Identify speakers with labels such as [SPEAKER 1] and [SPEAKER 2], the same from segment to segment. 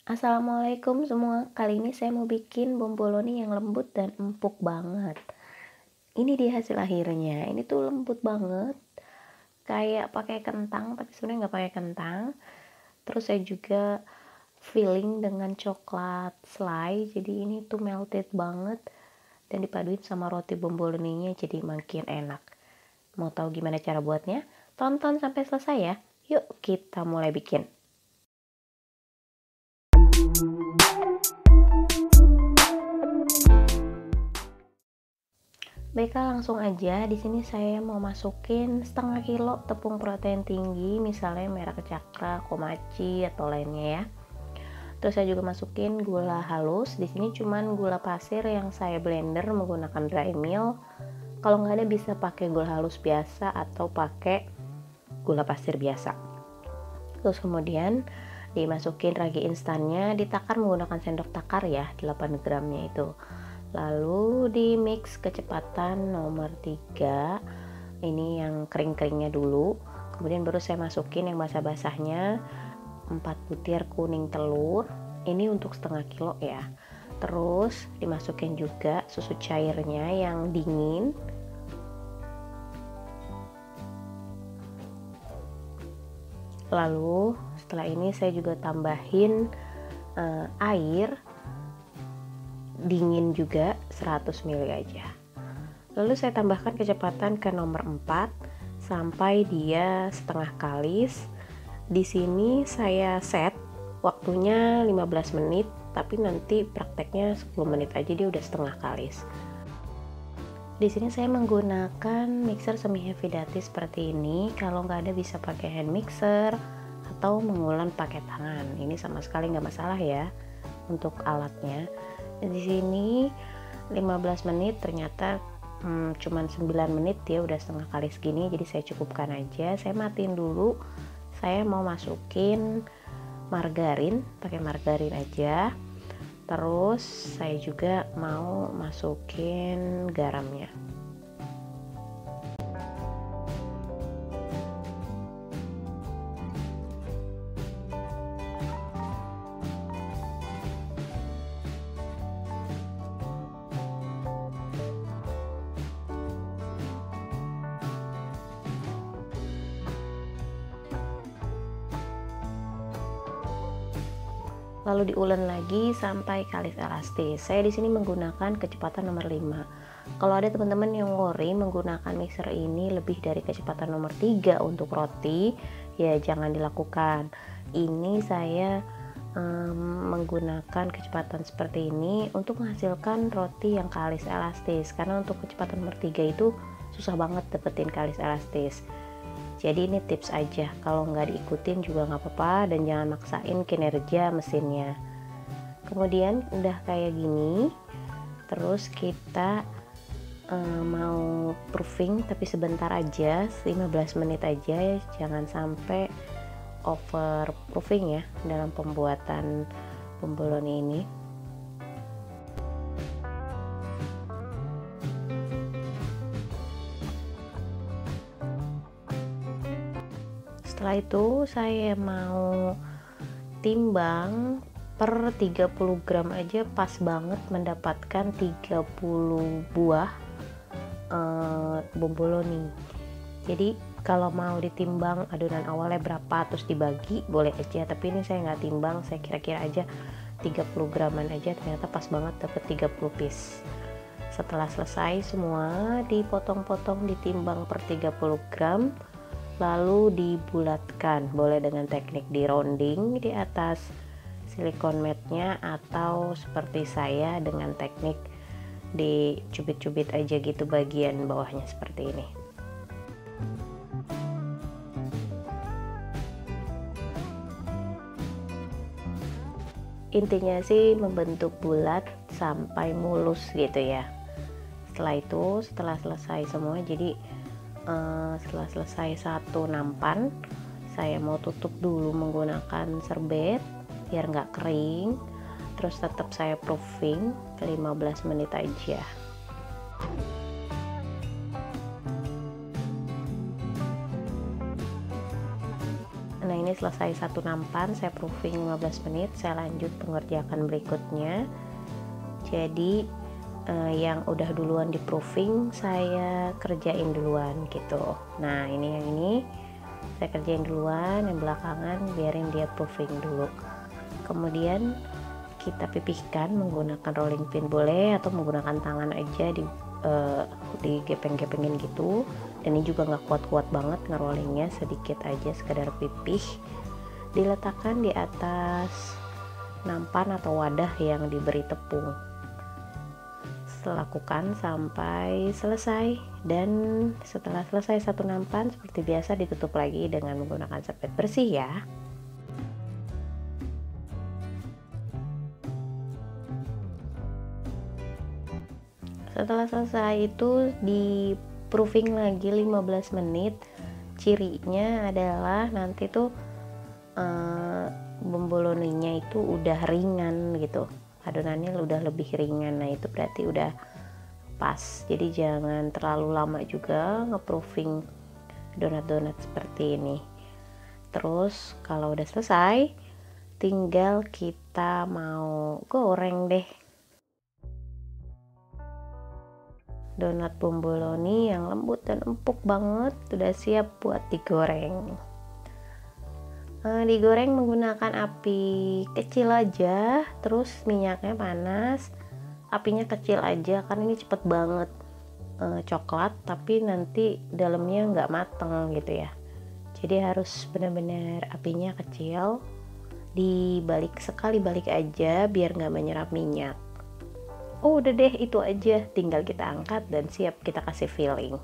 [SPEAKER 1] Assalamualaikum semua, kali ini saya mau bikin bomboloni yang lembut dan empuk banget. Ini dia hasil akhirnya, ini tuh lembut banget, kayak pakai kentang tapi sebenarnya nggak pakai kentang. Terus saya juga filling dengan coklat slai, jadi ini tuh melted banget dan dipaduin sama roti bomboloninya jadi makin enak. Mau tahu gimana cara buatnya? Tonton sampai selesai ya. Yuk kita mulai bikin. Baiklah, langsung aja. Di sini saya mau masukin setengah kilo tepung protein tinggi, misalnya merah cakra, komachi atau lainnya ya. Terus saya juga masukin gula halus. Di sini cuman gula pasir yang saya blender menggunakan dry mill. Kalau nggak ada bisa pakai gula halus biasa atau pakai gula pasir biasa. Terus kemudian dimasukin ragi instannya, ditakar menggunakan sendok takar ya, 8 gramnya itu. Lalu di mix kecepatan nomor 3, ini yang kering-keringnya dulu, kemudian baru saya masukin yang basah-basahnya, 4 butir kuning telur, ini untuk setengah kilo ya. Terus dimasukin juga susu cairnya yang dingin, lalu setelah ini saya juga tambahin air dingin juga 100 ml aja. Lalu saya tambahkan kecepatan ke nomor 4 sampai dia setengah kalis. Di sini saya set waktunya 15 menit, tapi nanti prakteknya 10 menit aja, dia udah setengah kalis. Di sini saya menggunakan mixer semi heavy duty seperti ini. Kalau nggak ada bisa pakai hand mixer atau mengulen pakai tangan. Ini sama sekali nggak masalah ya untuk alatnya. Di sini 15 menit ternyata cuman 9 menit dia udah setengah kali segini, jadi saya cukupkan aja. Saya matiin dulu. Saya mau masukin margarin, pakai margarin aja. Terus saya juga mau masukin garamnya. Lalu diulen lagi sampai kalis elastis. Saya di sini menggunakan kecepatan nomor 5. Kalau ada teman-teman yang worry menggunakan mixer ini lebih dari kecepatan nomor 3 untuk roti, ya jangan dilakukan. Ini saya menggunakan kecepatan seperti ini untuk menghasilkan roti yang kalis elastis, karena untuk kecepatan nomor 3 itu susah banget dapetin kalis elastis. Jadi ini tips aja, kalau nggak diikutin juga nggak apa-apa, dan jangan maksain kinerja mesinnya. Kemudian udah kayak gini, terus kita mau proofing tapi sebentar aja, 15 menit aja, jangan sampai over proofing ya dalam pembuatan bomboloni ini. Setelah itu saya mau timbang per 30 gram aja, pas banget mendapatkan 30 buah bomboloni. Jadi kalau mau ditimbang adonan awalnya berapa terus dibagi boleh aja, tapi ini saya nggak timbang, saya kira-kira aja 30 graman aja, ternyata pas banget dapet 30 piece. Setelah selesai semua dipotong-potong, ditimbang per 30 gram, lalu dibulatkan, boleh dengan teknik di rounding di atas silikon matnya, atau seperti saya dengan teknik dicubit-cubit aja gitu bagian bawahnya seperti ini. Intinya sih membentuk bulat sampai mulus gitu ya. Setelah itu, setelah selesai semua, jadi setelah selesai satu nampan, saya mau tutup dulu menggunakan serbet biar nggak kering. Terus tetap saya proofing 15 menit aja. Nah, ini ini selesai satu nampan, saya proofing 15 menit, saya lanjut mengerjakan berikutnya. Jadi yang udah duluan di proofing saya kerjain duluan gitu. Nah ini yang ini saya kerjain duluan, yang belakangan biarin dia proofing dulu. Kemudian kita pipihkan menggunakan rolling pin boleh, atau menggunakan tangan aja di gepeng-gepengin gitu. Dan ini juga nggak kuat-kuat banget ngerollingnya, sedikit aja sekedar pipih. Diletakkan di atas nampan atau wadah yang diberi tepung. Lakukan sampai selesai, dan setelah selesai satu nampan seperti biasa ditutup lagi dengan menggunakan sepet bersih ya. Setelah selesai itu di proofing lagi 15 menit. Cirinya adalah nanti tuh bomboloninya itu udah ringan gitu, adonannya udah lebih ringan. Nah itu berarti udah pas, jadi jangan terlalu lama juga ngeproofing donat-donat seperti ini. Terus kalau udah selesai tinggal kita mau goreng deh donat bomboloni yang lembut dan empuk banget, udah siap buat digoreng. Digoreng menggunakan api kecil aja, terus minyaknya panas, apinya kecil aja karena ini cepet banget coklat, tapi nanti dalamnya nggak mateng gitu ya. Jadi harus benar-benar apinya kecil, dibalik sekali balik aja biar nggak menyerap minyak. Oh udah deh, itu aja, tinggal kita angkat dan siap kita kasih filling.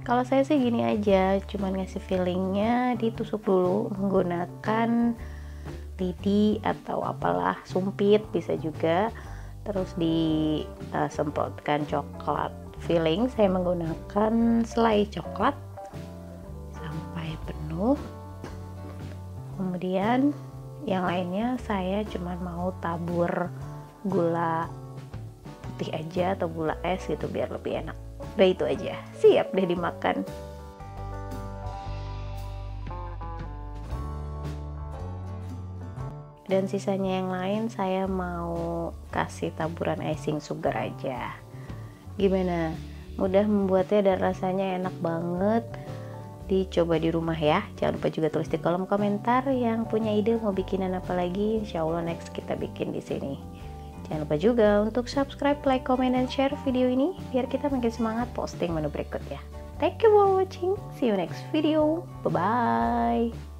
[SPEAKER 1] Kalau saya sih gini aja, cuman ngasih fillingnya, ditusuk dulu menggunakan lidi atau apalah, sumpit bisa juga, terus disemprotkan coklat. Filling saya menggunakan selai coklat sampai penuh. Kemudian yang lainnya saya cuman mau tabur gula putih aja atau gula es gitu biar lebih enak. Udah itu aja, siap deh dimakan. Dan sisanya yang lain saya mau kasih taburan icing sugar aja. Gimana? Mudah membuatnya dan rasanya enak banget. Dicoba di rumah ya. Jangan lupa juga tulis di kolom komentar yang punya ide mau bikinan apa lagi. Insya Allah next kita bikin di sini. Jangan lupa juga untuk subscribe, like, comment, dan share video ini biar kita makin semangat posting menu berikutnya. Thank you for watching. See you next video. Bye-bye.